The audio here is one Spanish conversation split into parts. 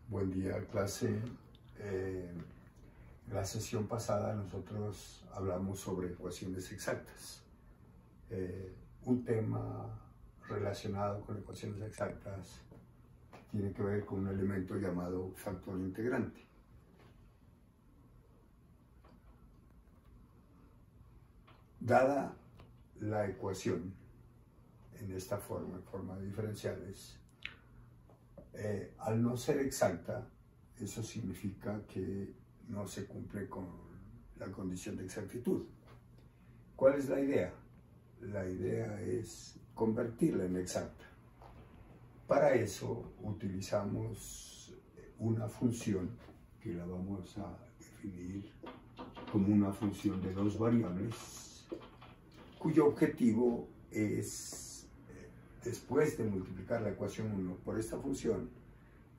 Buen día, clase. En la sesión pasada nosotros hablamos sobre ecuaciones exactas. Un tema relacionado con ecuaciones exactas tiene que ver con un elemento llamado factor integrante. Dada la ecuación en esta forma, en forma de diferenciales, al no ser exacta, eso significa que no se cumple con la condición de exactitud. ¿Cuál es la idea? La idea es convertirla en exacta. Para eso utilizamos una función que la vamos a definir como una función de dos variables, cuyo objetivo es, después de multiplicar la ecuación 1 por esta función,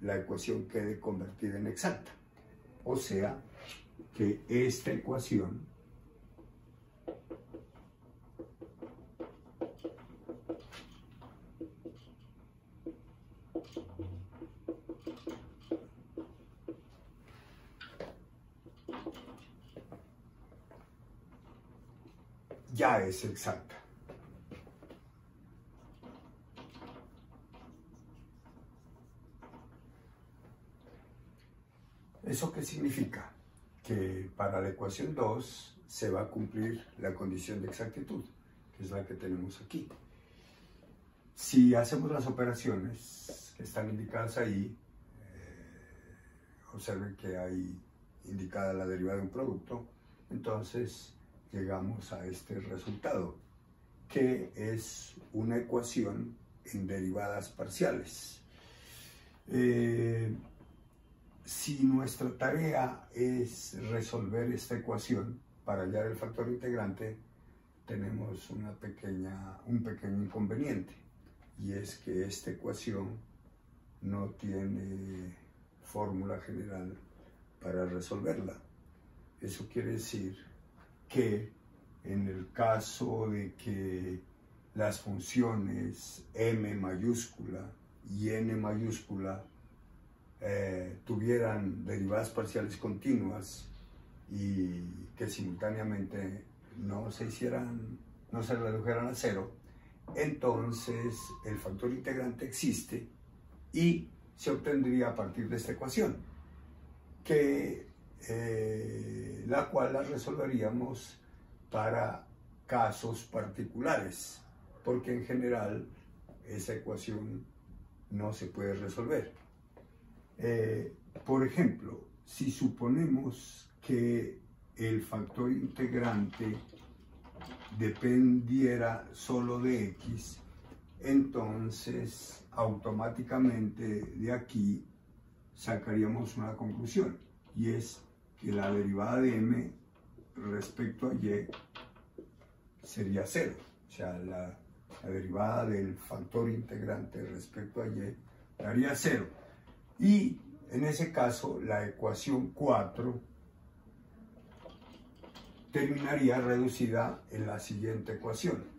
la ecuación quede convertida en exacta. O sea, que esta ecuación ya es exacta. ¿Eso qué significa? Que para la ecuación 2 se va a cumplir la condición de exactitud, que es la que tenemos aquí. Si hacemos las operaciones que están indicadas ahí, observen que hay indicada la derivada de un producto, entonces llegamos a este resultado, que es una ecuación en derivadas parciales. Si nuestra tarea es resolver esta ecuación para hallar el factor integrante, tenemos un pequeño inconveniente, y es que esta ecuación no tiene fórmula general para resolverla. Eso quiere decir que en el caso de que las funciones m mayúscula y n mayúscula tuvieran derivadas parciales continuas y que simultáneamente no se redujeran a cero, entonces el factor integrante existe y se obtendría a partir de esta ecuación, la cual la resolveríamos para casos particulares, porque en general esa ecuación no se puede resolver. Por ejemplo, si suponemos que el factor integrante dependiera solo de x, entonces automáticamente de aquí sacaríamos una conclusión, y es que la derivada de m respecto a y sería 0. O sea, la derivada del factor integrante respecto a y daría 0. Y en ese caso, la ecuación 4 terminaría reducida en la siguiente ecuación.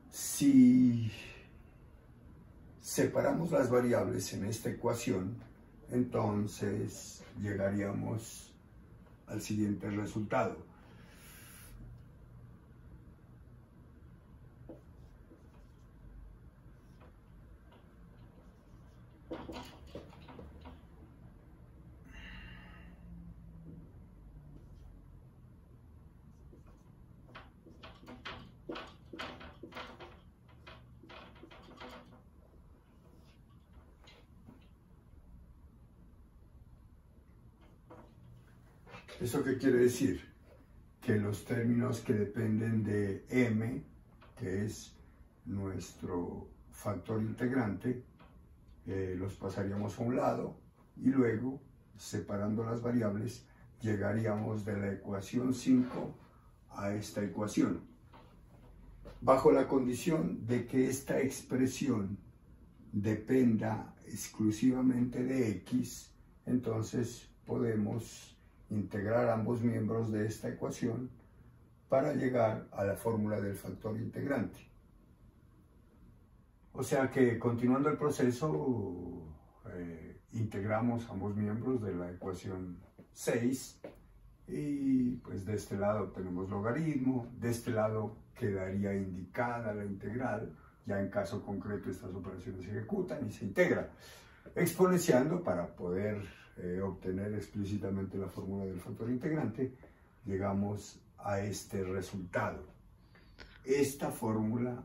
Si separamos las variables en esta ecuación, entonces llegaríamos al siguiente resultado. ¿Eso qué quiere decir? Que los términos que dependen de m, que es nuestro factor integrante, los pasaríamos a un lado, y luego, separando las variables, llegaríamos de la ecuación 5 a esta ecuación. Bajo la condición de que esta expresión dependa exclusivamente de x, entonces podemos integrar ambos miembros de esta ecuación para llegar a la fórmula del factor integrante. O sea que, continuando el proceso, integramos ambos miembros de la ecuación 6 y pues de este lado tenemos logaritmo, de este lado quedaría indicada la integral. Ya en caso concreto estas operaciones se ejecutan y se integra, exponenciando para poder obtener explícitamente la fórmula del factor integrante. Llegamos a este resultado. Esta fórmula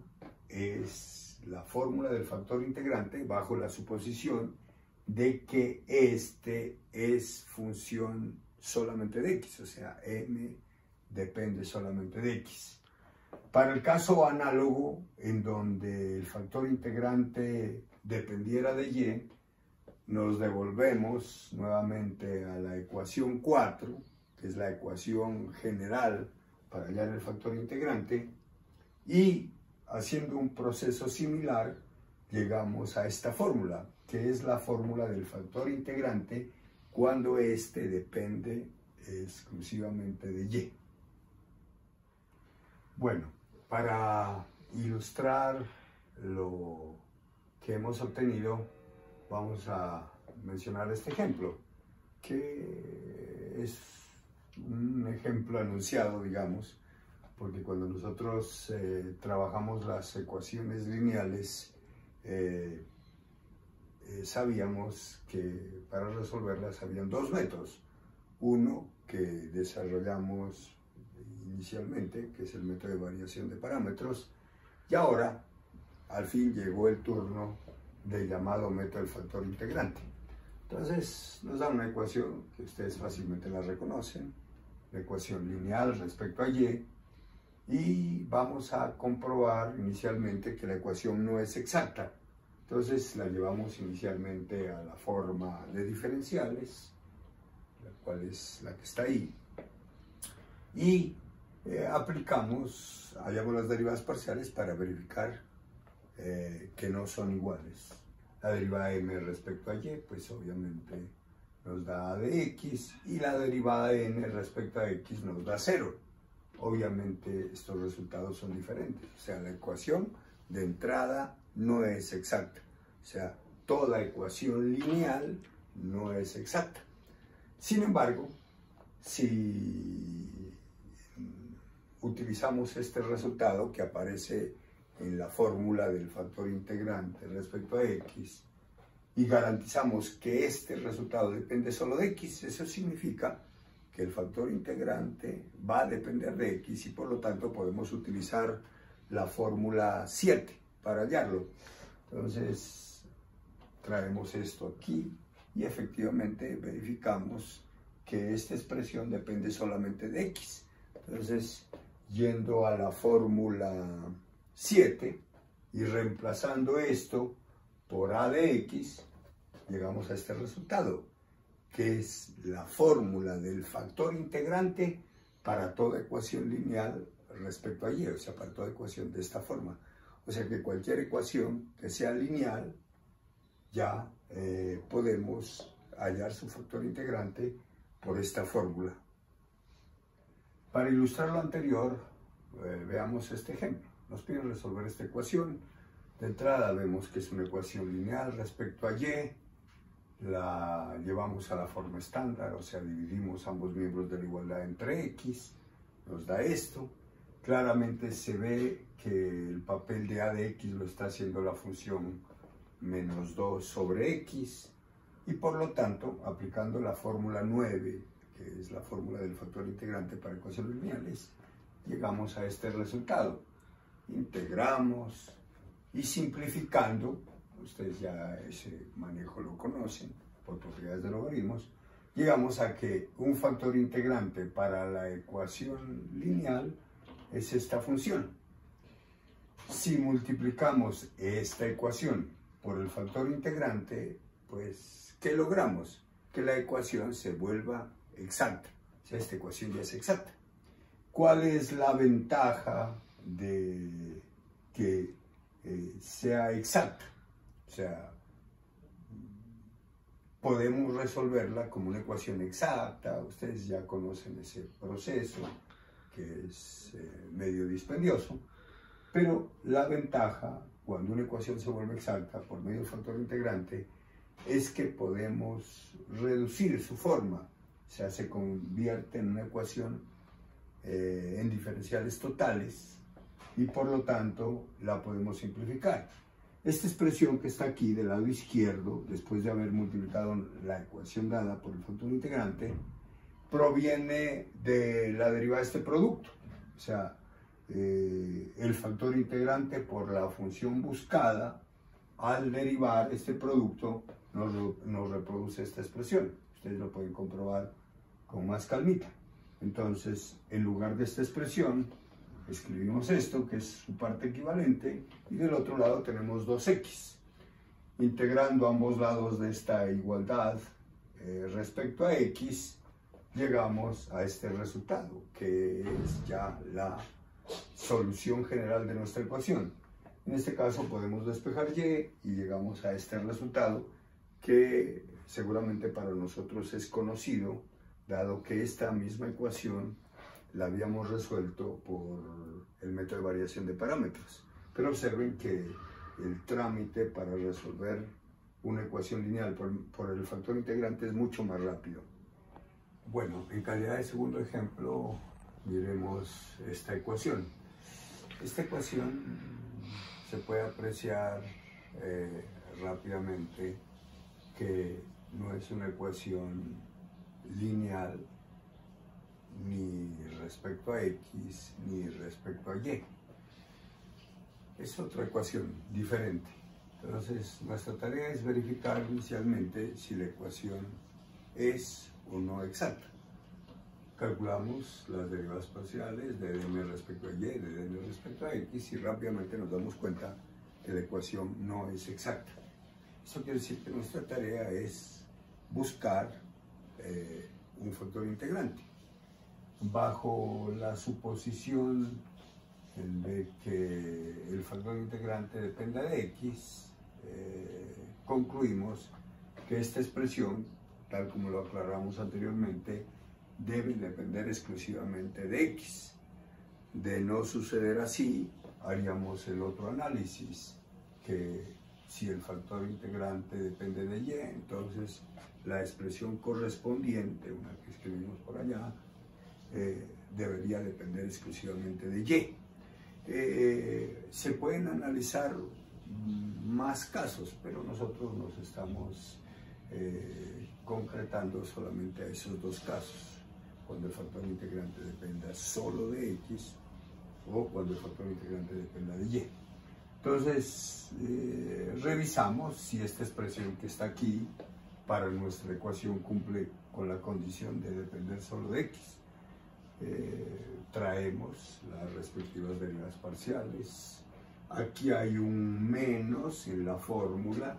es la fórmula del factor integrante bajo la suposición de que este es función solamente de x, o sea, m depende solamente de x. Para el caso análogo, en donde el factor integrante dependiera de y, nos devolvemos nuevamente a la ecuación 4, que es la ecuación general para hallar el factor integrante, y haciendo un proceso similar, llegamos a esta fórmula, que es la fórmula del factor integrante cuando éste depende exclusivamente de y. Bueno, para ilustrar lo que hemos obtenido, vamos a mencionar este ejemplo, que es un ejemplo anunciado, digamos, porque cuando nosotros trabajamos las ecuaciones lineales, sabíamos que para resolverlas habían dos métodos. Uno que desarrollamos inicialmente, que es el método de variación de parámetros, y ahora, al fin, llegó el turno del llamado método del factor integrante. Entonces, nos da una ecuación que ustedes fácilmente la reconocen, la ecuación lineal respecto a y vamos a comprobar inicialmente que la ecuación no es exacta. Entonces, la llevamos inicialmente a la forma de diferenciales, la cual es la que está ahí, y hallamos las derivadas parciales para verificar que no son iguales. La derivada m respecto a y, pues obviamente nos da a de x, y la derivada de n respecto a x nos da 0. Obviamente estos resultados son diferentes, o sea, la ecuación de entrada no es exacta, o sea, toda ecuación lineal no es exacta. Sin embargo, si utilizamos este resultado que aparece en la fórmula del factor integrante respecto a x y garantizamos que este resultado depende solo de x, eso significa que el factor integrante va a depender de x y por lo tanto podemos utilizar la fórmula 7 para hallarlo. Entonces traemos esto aquí y efectivamente verificamos que esta expresión depende solamente de x. Entonces, yendo a la fórmula 7 y reemplazando esto por a de x, llegamos a este resultado, que es la fórmula del factor integrante para toda ecuación lineal respecto a y, o sea, para toda ecuación de esta forma. O sea que cualquier ecuación que sea lineal, ya podemos hallar su factor integrante por esta fórmula. Para ilustrar lo anterior, veamos este ejemplo. Nos piden resolver esta ecuación. De entrada vemos que es una ecuación lineal respecto a y, la llevamos a la forma estándar, o sea, dividimos ambos miembros de la igualdad entre x, nos da esto. Claramente se ve que el papel de a de x lo está haciendo la función menos 2 sobre x, y por lo tanto, aplicando la fórmula 9, que es la fórmula del factor integrante para ecuaciones lineales, llegamos a este resultado. Integramos y simplificando, ustedes ya ese manejo lo conocen por propiedades de logaritmos, llegamos a que un factor integrante para la ecuación lineal es esta función. Si multiplicamos esta ecuación por el factor integrante, pues, ¿qué logramos? Que la ecuación se vuelva exacta. O sea, esta ecuación ya es exacta. ¿Cuál es la ventaja de que sea exacta? O sea, podemos resolverla como una ecuación exacta. Ustedes ya conocen ese proceso, que es medio dispendioso, pero la ventaja cuando una ecuación se vuelve exacta por medio del factor integrante es que podemos reducir su forma, o sea, se convierte en una ecuación en diferenciales totales y por lo tanto la podemos simplificar. Esta expresión que está aquí del lado izquierdo, después de haber multiplicado la ecuación dada por el factor integrante, proviene de la derivada de este producto, o sea, el factor integrante por la función buscada, al derivar este producto nos reproduce esta expresión. Ustedes lo pueden comprobar con más calmita. Entonces, en lugar de esta expresión, escribimos esto, que es su parte equivalente, y del otro lado tenemos 2x. Integrando ambos lados de esta igualdad respecto a x, llegamos a este resultado, que es ya la solución general de nuestra ecuación. En este caso podemos despejar y llegamos a este resultado, que seguramente para nosotros es conocido, dado que esta misma ecuación la habíamos resuelto por el método de variación de parámetros. Pero observen que el trámite para resolver una ecuación lineal por el factor integrante es mucho más rápido. Bueno, en calidad de segundo ejemplo, miremos esta ecuación. Esta ecuación se puede apreciar rápidamente que no es una ecuación lineal ni respecto a x ni respecto a y. Es otra ecuación diferente. Entonces, nuestra tarea es verificar inicialmente si la ecuación es o no exacta. Calculamos las derivadas parciales de dm respecto a y, de dm respecto a x, y rápidamente nos damos cuenta que la ecuación no es exacta. Eso quiere decir que nuestra tarea es buscar un factor integrante. Bajo la suposición de que el factor integrante dependa de x, concluimos que esta expresión, tal como lo aclaramos anteriormente, debe depender exclusivamente de x. De no suceder así, haríamos el otro análisis, que si el factor integrante depende de y, entonces la expresión correspondiente, una que escribimos por allá, debería depender exclusivamente de y. Se pueden analizar más casos, pero nosotros nos estamos concretando solamente a esos dos casos, cuando el factor integrante dependa solo de x o cuando el factor integrante dependa de y. Entonces, revisamos si esta expresión que está aquí para nuestra ecuación cumple con la condición de depender solo de x. Traemos las respectivas derivadas parciales. Aquí hay un menos en la fórmula,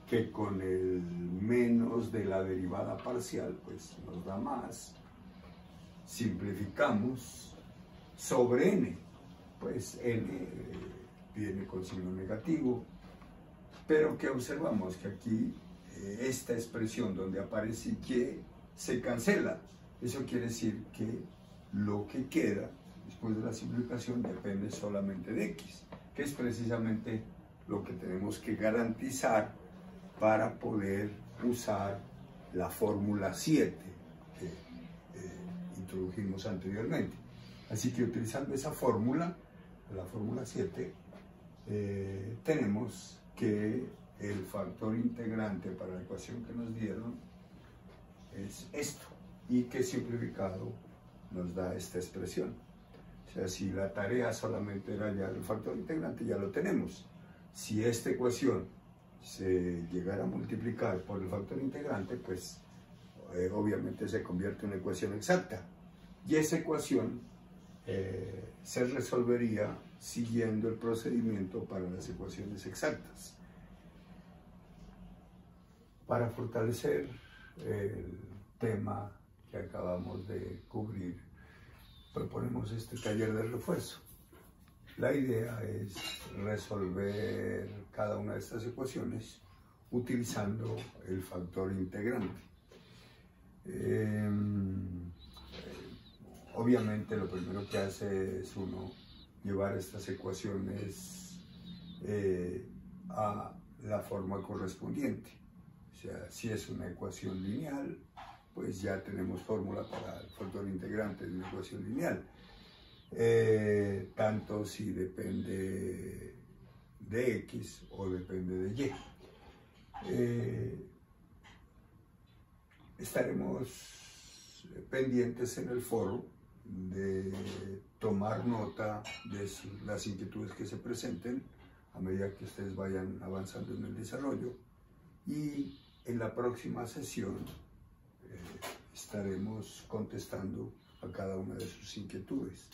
que con el menos de la derivada parcial pues nos da más. Simplificamos sobre n, pues n viene con signo negativo, pero que observamos que aquí esta expresión donde aparece y se cancela. Eso quiere decir que lo que queda después de la simplificación depende solamente de x, que es precisamente lo que tenemos que garantizar para poder usar la fórmula 7 que introdujimos anteriormente. Así que utilizando esa fórmula, la fórmula 7, tenemos que el factor integrante para la ecuación que nos dieron es esto, y que simplificado nos da esta expresión. O sea, si la tarea solamente era hallar el factor integrante, ya lo tenemos. Si esta ecuación se llegara a multiplicar por el factor integrante, pues obviamente se convierte en una ecuación exacta. Y esa ecuación se resolvería siguiendo el procedimiento para las ecuaciones exactas. Para fortalecer el tema que acabamos de cubrir, proponemos este taller de refuerzo. La idea es resolver cada una de estas ecuaciones utilizando el factor integrante. Obviamente lo primero que hace es uno llevar estas ecuaciones a la forma correspondiente. O sea, si es una ecuación lineal, pues ya tenemos fórmula para el factor integrante de una ecuación lineal. Tanto si depende de X o depende de Y. Estaremos pendientes en el foro de tomar nota de las inquietudes que se presenten a medida que ustedes vayan avanzando en el desarrollo, y en la próxima sesión estaremos contestando a cada una de sus inquietudes.